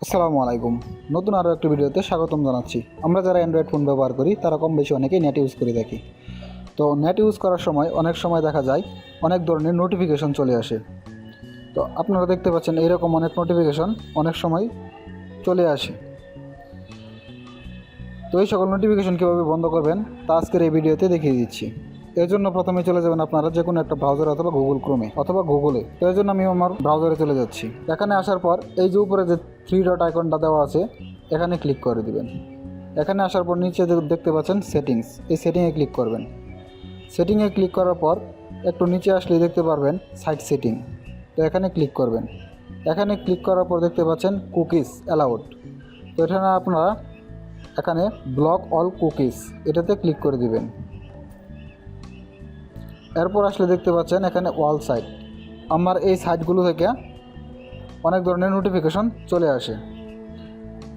আসসালামু আলাইকুম। নতুন আরও একটি ভিডিওতে স্বাগতম জানাচ্ছি। আমরা যারা অ্যান্ড্রয়েড ফোন ব্যবহার করি তারা কম বেশি অনেকেই নেট ইউজ করে থাকি। তো নেট ইউজ করার সময় অনেক সময় দেখা যায় অনেক ধরনের নোটিফিকেশন চলে আসে। তো আপনারা দেখতে পাচ্ছেন এইরকম অনেক নোটিফিকেশন অনেক সময় চলে আসে। তো এই সকল নোটিফিকেশন কীভাবে বন্ধ করবেন তা আজকের এই ভিডিওতে দেখিয়ে দিচ্ছি। এর জন্য প্রথমে চলে যাবেন আপনারা যে কোনো একটা ব্রাউজার অথবা গুগল ক্রোমে অথবা গুগলে। তো এর জন্য আমি আমার ব্রাউজারে চলে যাচ্ছি। এখানে আসার পর এই যে উপরে যে 3 ডট আইকনটা দেওয়া আছে এখানে ক্লিক করে দিবেন। এখানে আসার পর নিচে দেখতে পাচ্ছেন সেটিংস, এই সেটিংয়ে ক্লিক করবেন। সেটিংয়ে ক্লিক করার পর একটু নিচে আসলে দেখতে পারবেন সাইট সেটিং, তো এখানে ক্লিক করবেন। এখানে ক্লিক করার পর দেখতে পাচ্ছেন কুকিজ অ্যালাউড, তো এখানে আপনারা এখানে ব্লক অল কুকিজ এটাতে ক্লিক করে দিবেন। এরপর আসলে দেখতে পাচ্ছেন এখানে ওয়াল সাইট, আমার এই সাইটগুলো থেকে অনেক ধরনের নোটিফিকেশন চলে আসে।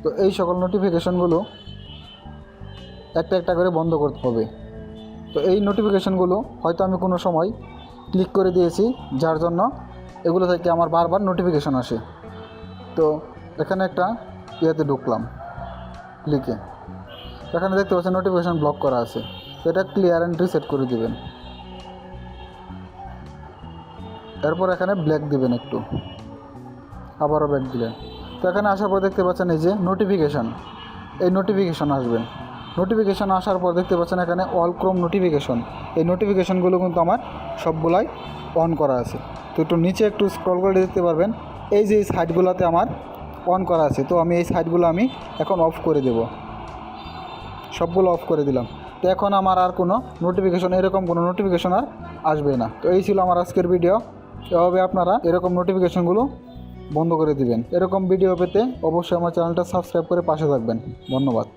তো এই সকল নোটিফিকেশনগুলো একটা একটা করে বন্ধ করতে হবে। তো এই নোটিফিকেশনগুলো হয়তো আমি কোনো সময় ক্লিক করে দিয়েছি, যার জন্য এগুলো থেকে আমার বারবার নোটিফিকেশন আসে। তো এখানে একটা ইয়েতে ঢুকলাম ক্লিকে, এখানে দেখতে পাচ্ছেন নোটিফিকেশন ব্লক করা আছে। তো এটা ক্লিয়ার অ্যান্ড রিসেট করে দিবেন। এরপর এখানে ব্ল্যাক দিবেন, একটু আবারও ব্যাক দিলেন। তো এখানে আসার পর দেখতে পাচ্ছেন এই যে নোটিফিকেশান, এই নোটিফিকেশান আসবেন। নোটিফিকেশান আসার পর দেখতে পাচ্ছেন এখানে অল ক্রোম নোটিফিকেশন, এই নোটিফিকেশানগুলো কিন্তু আমার সবগুলাই অন করা আছে। তো একটু নিচে একটু স্ক্রল করে দেখতে পারবেন এই যে এই সাইটগুলোতে আমার অন করা আছে। তো আমি এই সাইটগুলো আমি এখন অফ করে দেব, সবগুলো অফ করে দিলাম। তো এখন আমার আর কোনো নোটিফিকেশন, এরকম কোনো নোটিফিকেশন আর আসবে না। তো এই ছিল আমার আজকের ভিডিও। এভাবে আপনারা এরকম নোটিফিকেশনগুলো বন্ধ করে দিবেন। এরকম ভিডিও পেতে অবশ্যই আমার চ্যানেলটা সাবস্ক্রাইব করে পাশে থাকবেন। ধন্যবাদ।